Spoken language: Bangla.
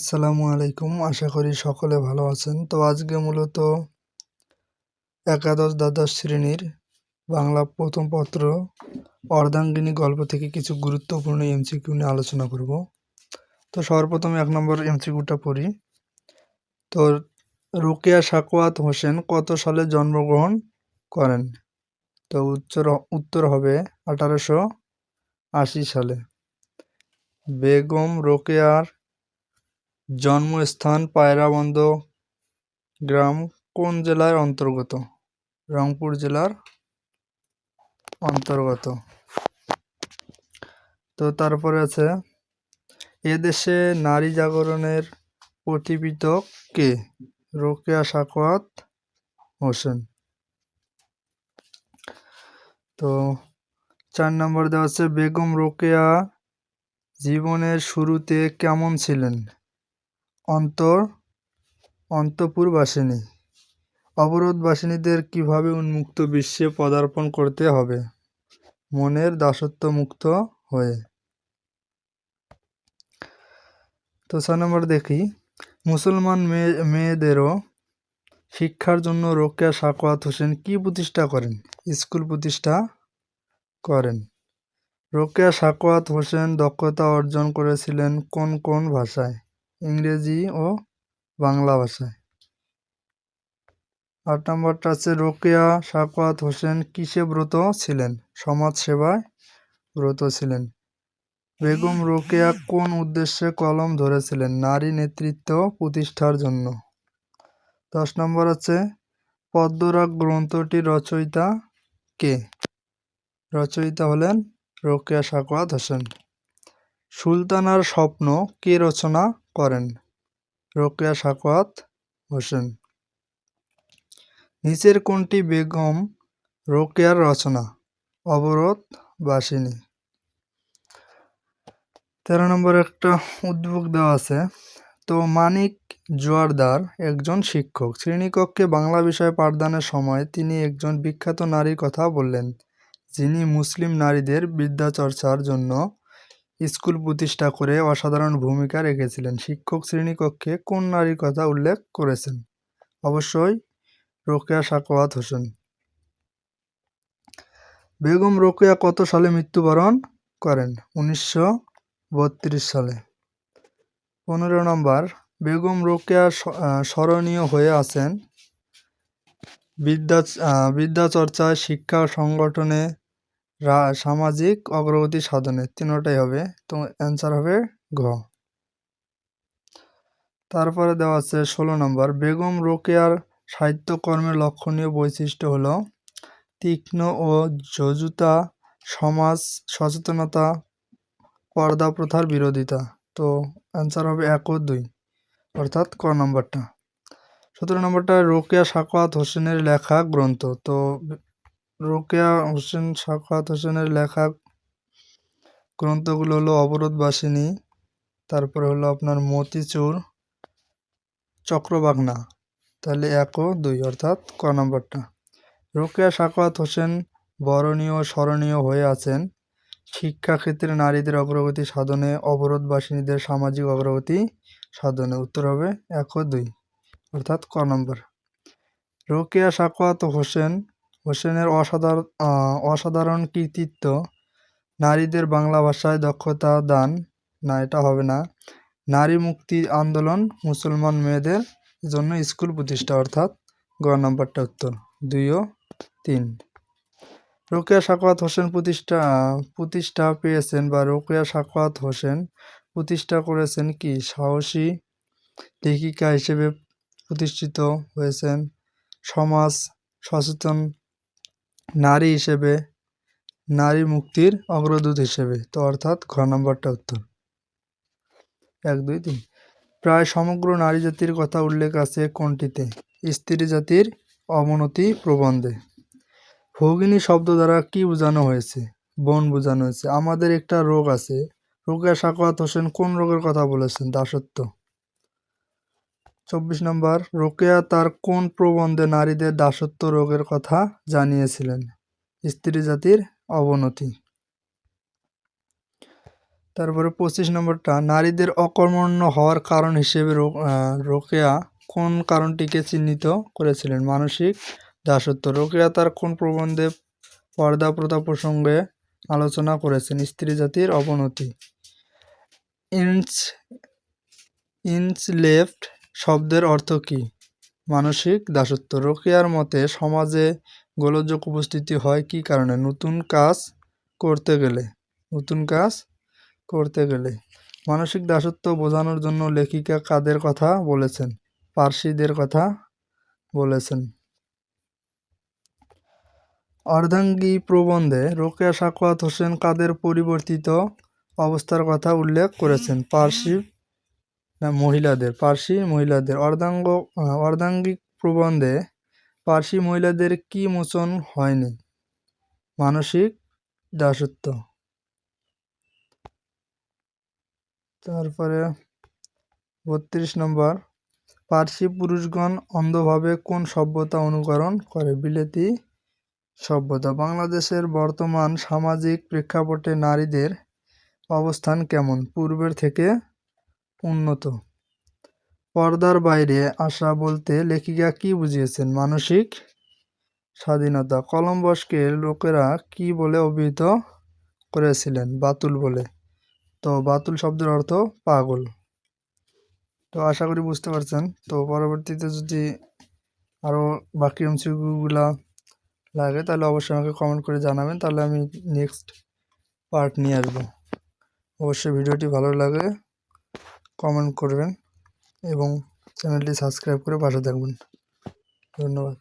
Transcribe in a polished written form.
আসসালামু আলাইকুম। আশা করি সকলে ভালো আছেন। তো আজকে মূলত একাদশ দ্বাদশ শ্রেণীর বাংলা প্রথম পত্র অর্ধাঙ্গিনী গল্প থেকে কিছু গুরুত্বপূর্ণ এমসিকিউ নিয়ে আলোচনা করব। তো সর্বপ্রথম ১ নম্বর এমসিকিউটা পড়ি। তো রোকেয়া সাখাওয়াত হোসেন কত সালে জন্মগ্রহণ করেন? তো উত্তর হবে ১৮৮০ সালে। বেগম রোকেয়ার জন্মস্থান পায়রাবন্দ গ্রাম কোন জেলার অন্তর্গত? রংপুর জেলার অন্তর্গত। তো তারপরে আছে এদেশে নারী জাগরণের প্রতিপিতক কে? রোকেয়া সাখাওয়াত হোসেন। তো ৪ নম্বর দেওয়া আছে বেগম রোকেয়া জীবনের শুরুতে কেমন ছিলেন? অন্তঃপুরবাসিনী। অবরোধবাসিনীদের কিভাবে উন্মুক্ত বিশ্বে পদার্পণ করতে হবে? মনের দাসত্বমুক্ত হয়ে। তো ৬ নম্বর দেখি মুসলমান মেয়েদেরও শিক্ষার জন্য রোকেয়া সাখাওয়াত হোসেন কি প্রতিষ্ঠা করেন? স্কুল প্রতিষ্ঠা করেন। রোকেয়া সাখাওয়াত হোসেন দক্ষতা অর্জন করেছিলেন কোন কোন ভাষায়? ইংরেজি ও বাংলা ভাষায়। ৮ নম্বরটা আছে রোকেয়া সাখাওয়াত হোসেন কিসে ব্রত ছিলেন? সমাজসেবায় ব্রত ছিলেন। বেগম রোকেয়া কোন উদ্দেশ্যে কলম ধরেছিলেন? নারী নেতৃত্ব প্রতিষ্ঠার জন্য। ১০ নম্বর আছে পদ্মরাগ গ্রন্থটির রচয়িতা কে? রচয়িতা হলেন রোকেয়া সাখাওয়াত হোসেন। সুলতানার স্বপ্ন কে রচনা করেন? রোকেয়া সাখাওয়াত হোসেন। নিচের কোনটি বেগম রোকেয়ার রচনা? অবরোধবাসিনী। ১৩ নম্বর একটা উদ্যোগ দেওয়া আছে। তো মানিক জোয়ারদার একজন শিক্ষক। শ্রেণীকক্ষে বাংলা বিষয় পাঠদানের সময় তিনি একজন বিখ্যাত নারীর কথা বললেন, যিনি মুসলিম নারীদের বিদ্যাচর্চার জন্য স্কুল প্রতিষ্ঠা করে অসাধারণ ভূমিকা রেখেছিলেন। শিক্ষক শ্রেণীকক্ষে কোন নারীর কথা উল্লেখ করেছেন? অবশ্যই রোকেয়া সাখাওয়াত হোসেন। বেগম রোকেয়া কত সালে মৃত্যুবরণ করেন? ১৯৩২ সালে। ১৫ নম্বর বেগম রোকেয়া স্মরণীয় হয়ে আছেন বিদ্যাচর্চায়, শিক্ষা সংগঠনে, সামাজিক অগ্রগতি সাধনে। তিনটাই হবে। তো অ্যান্সার হবে ঘ। তারপরে দেওয়া আছে ১৬ নম্বর বেগম রোকেয়ার সাহিত্যকর্মের লক্ষণীয় বৈশিষ্ট্য হলো তীক্ষ্ণ ও যজুতা, সমাজ সচেতনতা, পর্দা প্রথার বিরোধিতা। তো অ্যান্সার হবে ১ ও ২, অর্থাৎ ক নম্বরটা। ১৭ নম্বরটা রোকেয়া সাখাওয়াত হোসেনের লেখা গ্রন্থ। তো রোকেয়া সাখাওয়াত হোসেনের লেখা গ্রন্থগুলো হলো অবরোধবাসিনী, তারপরে হলো আপনার মতিচুর, চক্রবাকনা। তাহলে ১ ও ২, অর্থাৎ ক নম্বরটা। রোকেয়া সাখাওয়াত হোসেন বরণীয় স্মরণীয় হয়ে আছেন শিক্ষাক্ষেত্রে নারীদের অগ্রগতি সাধনে, অবরোধবাসিনীদের সামাজিক অগ্রগতি সাধনে। উত্তর হবে ১ ও ২, অর্থাৎ ক নম্বর। রোকেয়া সাখাওয়াত হোসেনের অসাধারণ কৃতিত্ব নারীদের বাংলা ভাষায় দক্ষতা দান। না, এটা হবে না। নারী মুক্তি আন্দোলন, মুসলমান মেয়েদের জন্য স্কুল প্রতিষ্ঠা, অর্থাৎ গ নম্বরটা উত্তর। ২ ও ৩। রোকেয়া সাখাওয়াত হোসেন প্রতিষ্ঠা পেয়েছেন বা রোকেয়া সাখাওয়াত হোসেন প্রতিষ্ঠা করেছেন কি? সাহসী লেখিকা হিসেবে প্রতিষ্ঠিত হয়েছেন, সমাজ সচেতন নারী হিসেবে, নারী মুক্তির অগ্রদূত হিসেবে। তো অর্থাৎ ঘ নম্বরটা উত্তর। ১, ২, ৩। প্রায় সমগ্র নারী জাতির কথা উল্লেখ আছে কোনটিতে? স্ত্রী জাতির অবনতি প্রবন্ধে। ভগিনী শব্দ দ্বারা কি বোঝানো হয়েছে? বোন বোঝানো হয়েছে। আমাদের একটা রোগ আছে, রোকেয়া সাখাওয়াত হোসেন কোন রোগের কথা বলেছেন? দাসত্ব। ২৪ নম্বর রোকেয়া তার কোন প্রবন্ধে নারীদের দাসত্ব রোগের কথা জানিয়েছিলেন? স্ত্রী জাতির অবনতি। তারপরে 25 নম্বরটা, নারীদের অকর্মণ্য হওয়ার কারণ হিসেবে রোকেয়া কোন কারণটিকে চিহ্নিত করেছিলেন? মানসিক দাসত্ব। রোকেয়া তার কোন প্রবন্ধে পর্দা প্রথা প্রসঙ্গে আলোচনা করেছেন? স্ত্রী জাতির অবনতি। ইনস্লেভড শব্দের অর্থ কী? মানসিক দাসত্ব। রোকেয়ার মতে সমাজে গোলযোগ উপস্থিতি হয় কী কারণে? নতুন কাজ করতে গেলে। মানসিক দাসত্ব বোঝানোর জন্য লেখিকা কাদের কথা বলেছেন? পার্সিদের কথা বলেছেন। অর্ধাঙ্গী প্রবন্ধে রোকেয়া সাখাওয়াত হোসেন কাদের পরিবর্তিত অবস্থার কথা উল্লেখ করেছেন? পার্সি মহিলাদের। অর্ধাঙ্গিক প্রবন্ধে পার্সি মহিলাদের কি মোচন হয়নি? মানসিক দাসত্ব। তারপরে 32 নম্বর, পার্সি পুরুষগণ অন্ধভাবে কোন সভ্যতা অনুকরণ করে? বিলেতি সভ্যতা। বাংলাদেশের বর্তমান সামাজিক প্রেক্ষাপটে নারীদের অবস্থান কেমন? পূর্বের থেকে উন্নত। পর্দার বাইরে আসা বলতে লেখিকা কি বুঝিয়েছেন? মানসিক স্বাধীনতা। কলম্বাসকে লোকেরা কি বলে অভিহিত করেছিলেন? বাতুল বলে। তো বাতুল শব্দের অর্থ পাগল। তো আশা করি বুঝতে পারছেন। তো পরবর্তীতে যদি আরও বাকি এমসিকিউগুলা লাগে তাহলে অবশ্যই আমাকে কমেন্ট করে জানাবেন, তাহলে আমি নেক্সট পার্ট নিয়ে আসবো। অবশ্যই ভিডিওটি ভালো লাগে কমেন্ট করবেন এবং চ্যানেলটি সাবস্ক্রাইব করে পাশে থাকবেন। ধন্যবাদ।